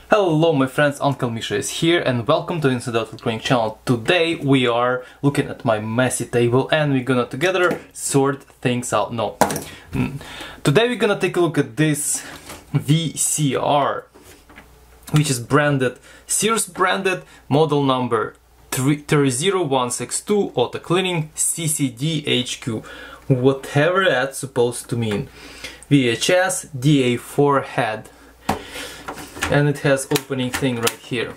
Hello my friends, Uncle Misha is here and welcome to Inside Electronic channel. Today we are looking at my messy table and we're gonna together sort things out. Today we're gonna take a look at this VCR, which is branded, Sears branded, model number 30162, auto cleaning, CCD HQ, whatever that's supposed to mean. VHS DA4 head. And it has opening thing right here.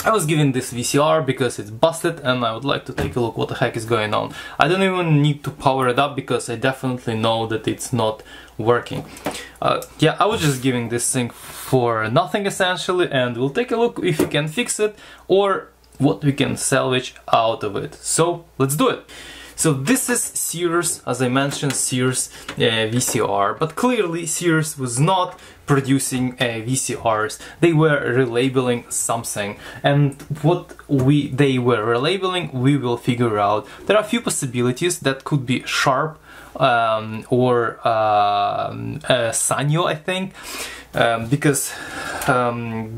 I was given this VCR because it's busted and I would like to take a look what the heck is going on. I don't even need to power it up because I definitely know that it's not working. Yeah, I was just giving this thing for nothing essentially, and we'll take a look if we can fix it or what we can salvage out of it. So let's do it. So this is Sears, as I mentioned, Sears VCR, but clearly Sears was not producing VCRs. They were relabeling something, and what they were relabeling we will figure out. There are a few possibilities. That could be Sharp or Sanyo, I think, because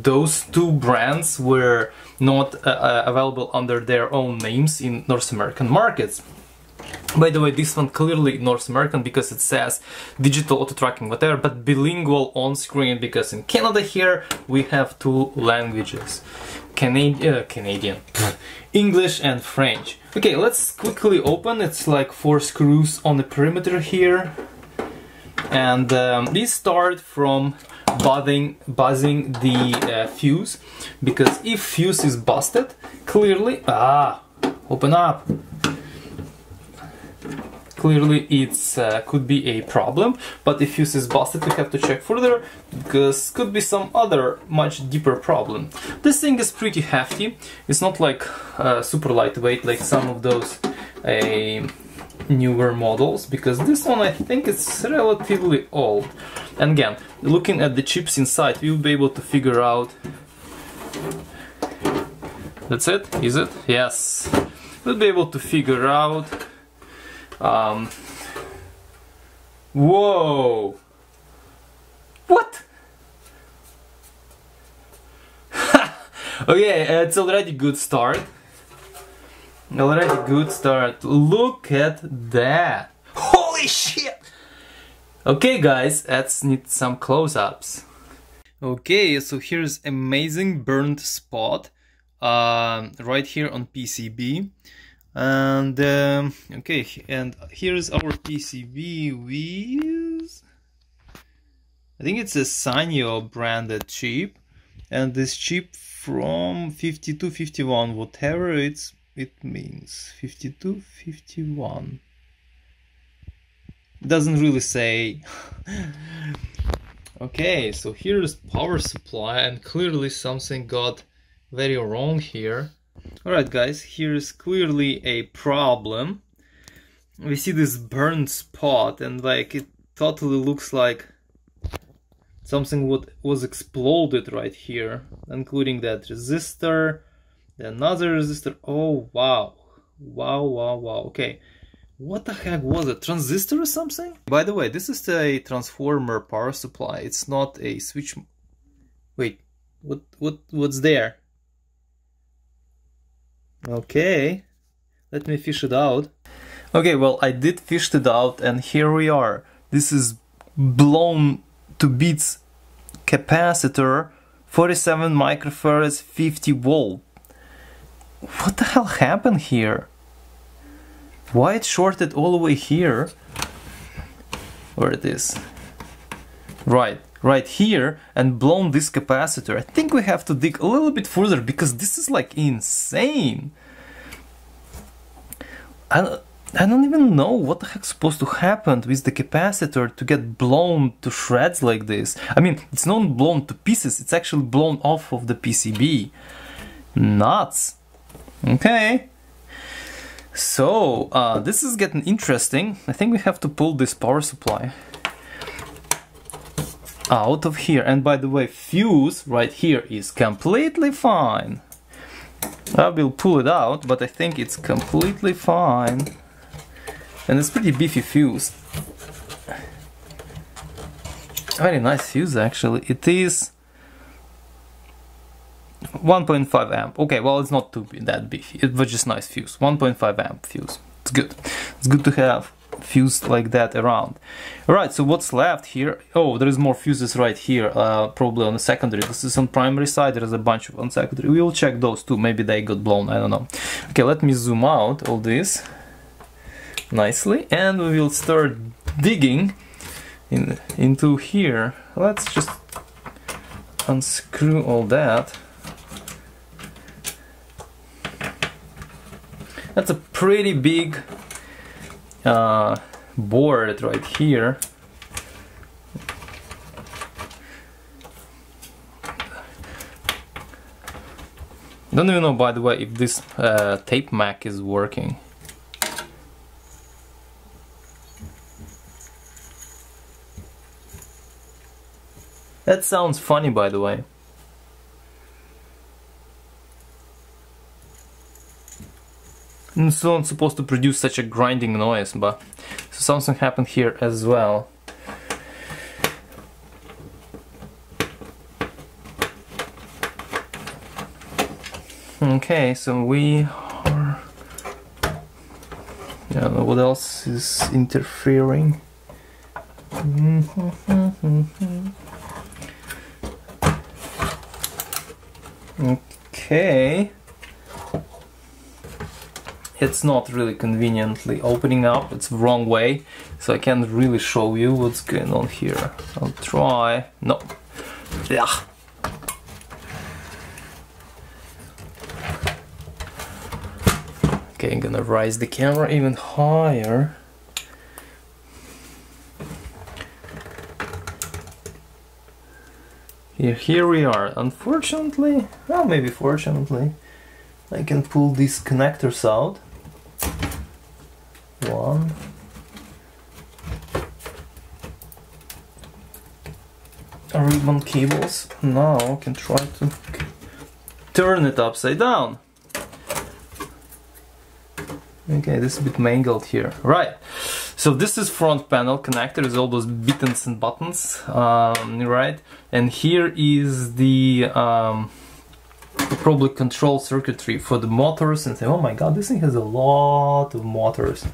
those two brands were not available under their own names in North American markets. By the way, this one clearly North American because it says digital auto tracking whatever, but bilingual on screen because in Canada here we have two languages, Canadian, English and French. Okay, let's quickly open. It's like 4 screws on the perimeter here, and we start from buzzing the fuse, because if fuse is busted, clearly open up. Clearly it's could be a problem, but if fuse is busted we have to check further because could be some other much deeper problem. This thing is pretty hefty. It's not like super lightweight like some of those newer models, because this one I think it's relatively old. And again, looking at the chips inside, we'll be able to figure out. That's it? Is it? Yes. We'll be able to figure out. Whoa! What? Okay, it's already good start. Look at that! Holy shit! Okay guys, let's need some close-ups. Okay, so here's amazing burnt spot right here on PCB. And okay, and here's our PCB. We use, I think it's a Sanyo branded chip, and this chip from 5251, whatever it means, 5251 doesn't really say. Okay, so here's power supply, and clearly something got very wrong here. Alright guys, here's clearly a problem. We see this burned spot, and like it totally looks like something was exploded right here, including that resistor, another resistor. Oh wow, okay, what the heck was it? Transistor or something? By the way, this is a transformer power supply, it's not a switch. Wait, what's there? Okay, let me fish it out. Okay, well, I did fish it out, and here we are. This is blown to bits capacitor, 47 microfarads, 50 volt. What the hell happened here? Why it shorted all the way here? Where it is? Right here, and blown this capacitor. I think we have to dig a little bit further because this is like insane. I don't even know what the heck's supposed to happen with the capacitor to get blown to shreds like this. I mean, it's not blown to pieces, it's actually blown off of the PCB. Nuts. Okay. So, this is getting interesting. I think we have to pull this power supply out of here. And by the way, fuse right here is completely fine. I will pull it out, but I think it's completely fine. And it's pretty beefy fuse. Very nice fuse actually. It is 1.5 amp. Okay, well, it's not too that beefy. It was just nice fuse. 1.5 amp fuse. It's good. It's good to have fuse like that around. Alright, so what's left here? Oh, there is more fuses right here, probably on the secondary. This is on primary side, there is a bunch of on secondary. We will check those too, maybe they got blown, I don't know. Okay, let me zoom out all this nicely, and we will start digging into here. Let's just unscrew all that. That's a pretty big board right here. Don't even know, by the way, if this tape Mac is working. That sounds funny, by the way. And it's not supposed to produce such a grinding noise, but so something happened here as well. Okay, so we are... I don't know what else is interfering. Okay. It's not really conveniently opening up, it's the wrong way, so I can't really show you what's going on here. I'll try. No. Yeah. Okay, I'm gonna raise the camera even higher. Here we are. Unfortunately, well, maybe fortunately, I can pull these connectors out. One. Ribbon cables. Now I can try to turn it upside down. Okay, this is a bit mangled here. Right. So this is front panel connector, is all those buttons and buttons, right? And here is the probably control circuitry for the motors, and say, oh my god, this thing has a lot of motors.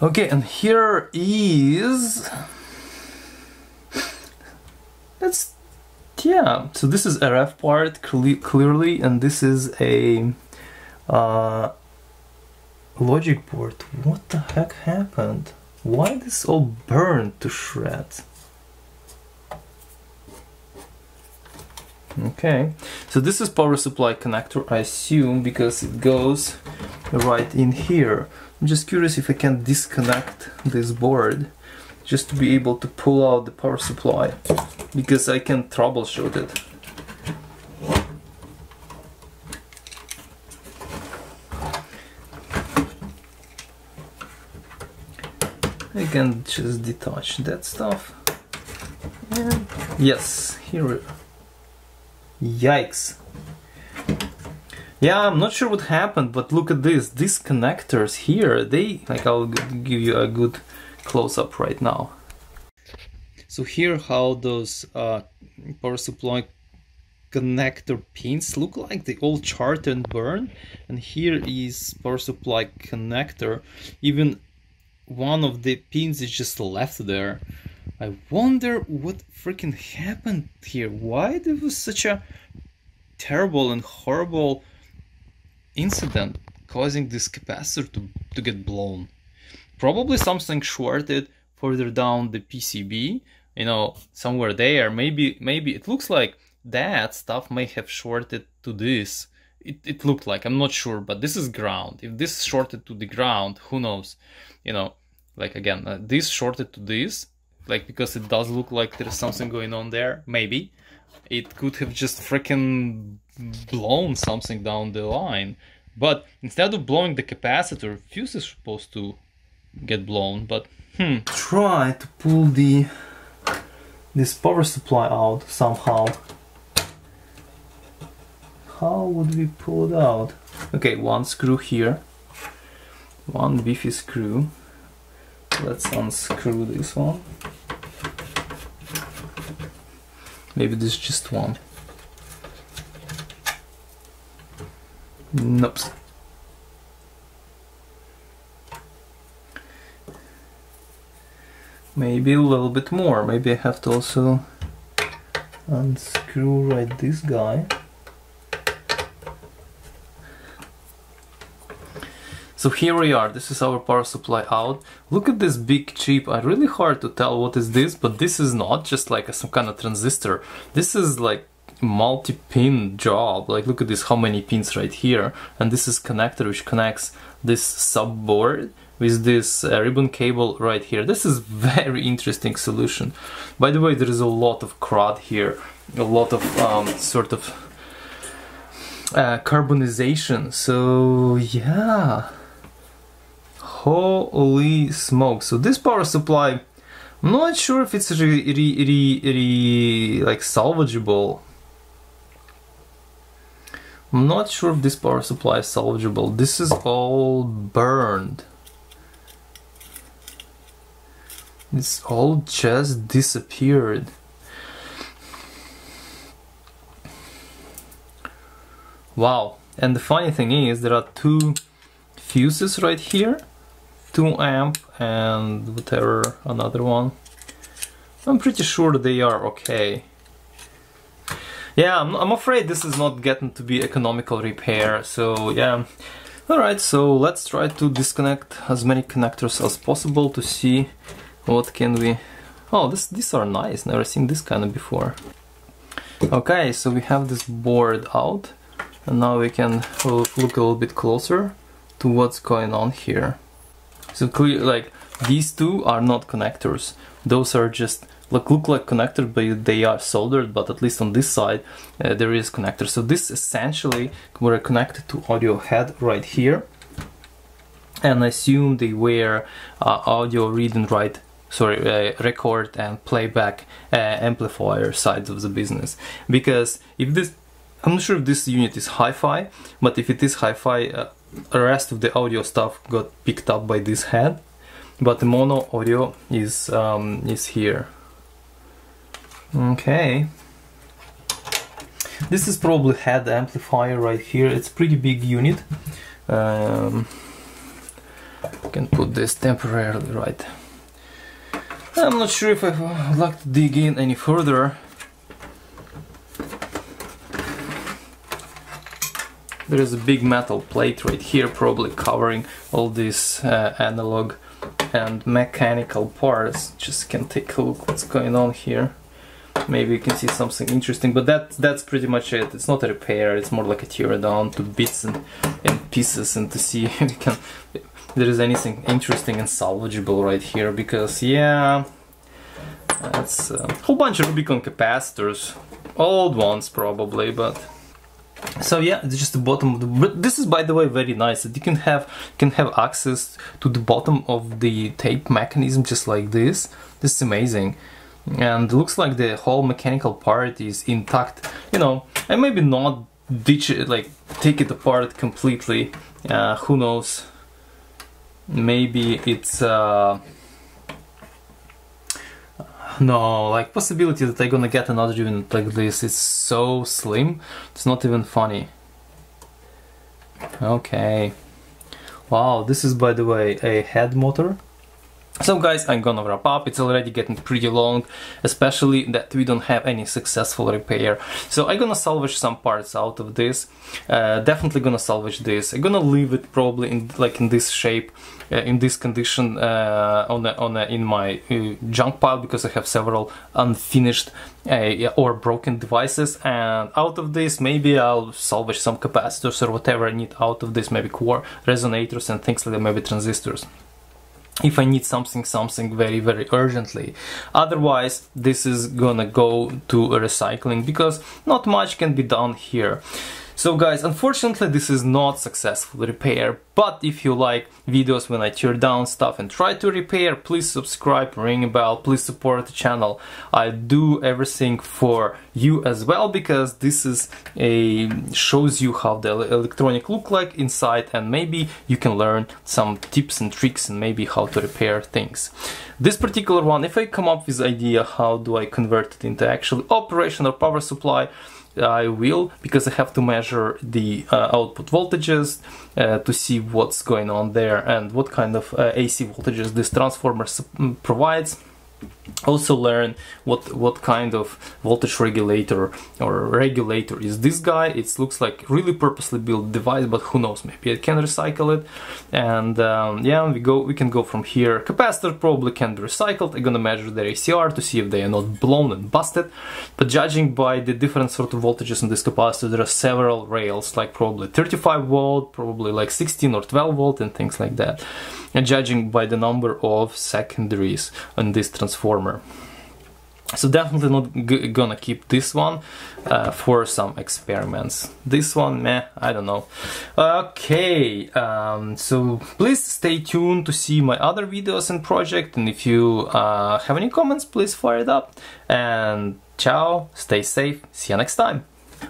Okay, and here is... That's... yeah, so this is RF part clearly, and this is a logic board. What the heck happened? Why this all burned to shreds? Okay, so this is power supply connector, I assume, because it goes right in here. I'm just curious if I can disconnect this board just to be able to pull out the power supply, because I can troubleshoot it. I can just detach that stuff. And yes, here. Yikes. Yeah, I'm not sure what happened, but look at this. These connectors here, they... like, I'll give you a good close-up right now. So here how those power supply connector pins look like. They all charred and burn. And here is power supply connector. Even one of the pins is just left there. I wonder what freaking happened here. Why there was such a terrible and horrible incident causing this capacitor to get blown. Probably something shorted further down the PCB, you know, somewhere there. Maybe it looks like that stuff may have shorted to this. It looked like, I'm not sure, but this is ground. If this shorted to the ground, who knows? You know, like again, this shorted to this, like, because it does look like there's something going on there. Maybe it could have just freaking blown something down the line. But instead of blowing the capacitor, fuse is supposed to get blown. But try to pull this power supply out somehow. How would we pull it out? Okay, one screw here, one beefy screw. Let's unscrew this one. Maybe this is just one. Nope. Maybe a little bit more. Maybe I have to also unscrew right this guy. So here we are, this is our power supply out. Look at this big chip. Really hard to tell what is this, but this is not just like some kind of transistor. This is like multi-pin job. Like look at this, how many pins right here. And this is connector which connects this subboard with this ribbon cable right here. This is very interesting solution. By the way, there is a lot of crud here, a lot of sort of carbonization. So yeah. Holy smoke! So this power supply, I'm not sure if it's like salvageable. I'm not sure if this power supply is salvageable. This is all burned. It's all just disappeared. Wow! And the funny thing is, there are two fuses right here. 2 amp and whatever, another one. I'm pretty sure they are okay. Yeah, I'm afraid this is not getting to be economical repair, so yeah. Alright, so let's try to disconnect as many connectors as possible to see what can we... Oh, these are nice, never seen this kind of before. Okay, so we have this board out, and now we can look a little bit closer to what's going on here. So clear, like these two are not connectors. Those are just look like connectors, but they are soldered. But at least on this side, there is connector. So this essentially were connected to audio head right here, and I assume they were audio read and write, sorry, record and playback amplifier sides of the business. Because if this, I'm not sure if this unit is hi-fi, but if it is hi-fi. The rest of the audio stuff got picked up by this head, but the mono audio is here. Okay, this is probably head amplifier right here. It's pretty big unit. I can put this temporarily right. I'm not sure if I would like to dig in any further. There is a big metal plate right here, probably covering all these analog and mechanical parts. Just can take a look what's going on here. Maybe you can see something interesting, but that's pretty much it. It's not a repair, it's more like a tear down to bits and pieces, and to see if there is anything interesting and salvageable right here, because yeah, that's a whole bunch of Rubicon capacitors, old ones probably, but... So yeah, it's just the bottom of the... But this is, by the way, very nice that you can have access to the bottom of the tape mechanism just like this. This is amazing, and it looks like the whole mechanical part is intact. You know, I maybe not ditch it, like take it apart completely. Who knows? Maybe it's no, like possibility that I'm gonna get another unit like this. It's so slim, it's not even funny. Okay. Wow, this is, by the way, a head motor. So guys, I'm gonna wrap up. It's already getting pretty long, especially that we don't have any successful repair. So I'm gonna salvage some parts out of this. Definitely gonna salvage this. I'm gonna leave it probably in this shape, in this condition, in my junk pile, because I have several unfinished or broken devices. And out of this, maybe I'll salvage some capacitors or whatever I need out of this, maybe core resonators and things like that, maybe transistors, if I need something very, very urgently. Otherwise, this is gonna go to recycling, because not much can be done here. So guys, unfortunately this is not successful repair, but if you like videos when I tear down stuff and try to repair, please subscribe, ring a bell, please support the channel. I do everything for you as well, because this is shows you how the electronic look like inside, and maybe you can learn some tips and tricks and maybe how to repair things. This particular one, if I come up with idea how do I convert it into actually operational power supply, I will, because I have to measure the output voltages to see what's going on there and what kind of AC voltages this transformer provides. Also learn what kind of voltage regulator is this guy. It looks like really purposely built device, but who knows, maybe I can recycle it. And yeah, we can go from here. Capacitor probably can be recycled. I'm gonna measure their ACR to see if they are not blown and busted, but judging by the different sort of voltages in this capacitor, there are several rails, like probably 35 volt, probably like 16 or 12 volt and things like that, and judging by the number of secondaries on this transformer. So definitely not gonna keep this one for some experiments. This one, meh, I don't know. Okay, so please stay tuned to see my other videos and project, and if you have any comments, please fire it up. And ciao, stay safe, see you next time.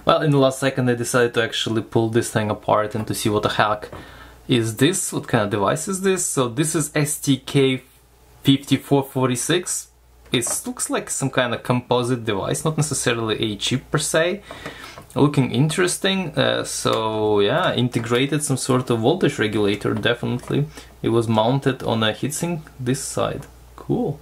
Well, in the last second I decided to actually pull this thing apart and to see what the heck is this, what kind of device is this. So this is STK5446. It looks like some kind of composite device, not necessarily a chip per se. Looking interesting. So yeah, integrated some sort of voltage regulator, definitely. It was mounted on a heatsink this side. Cool.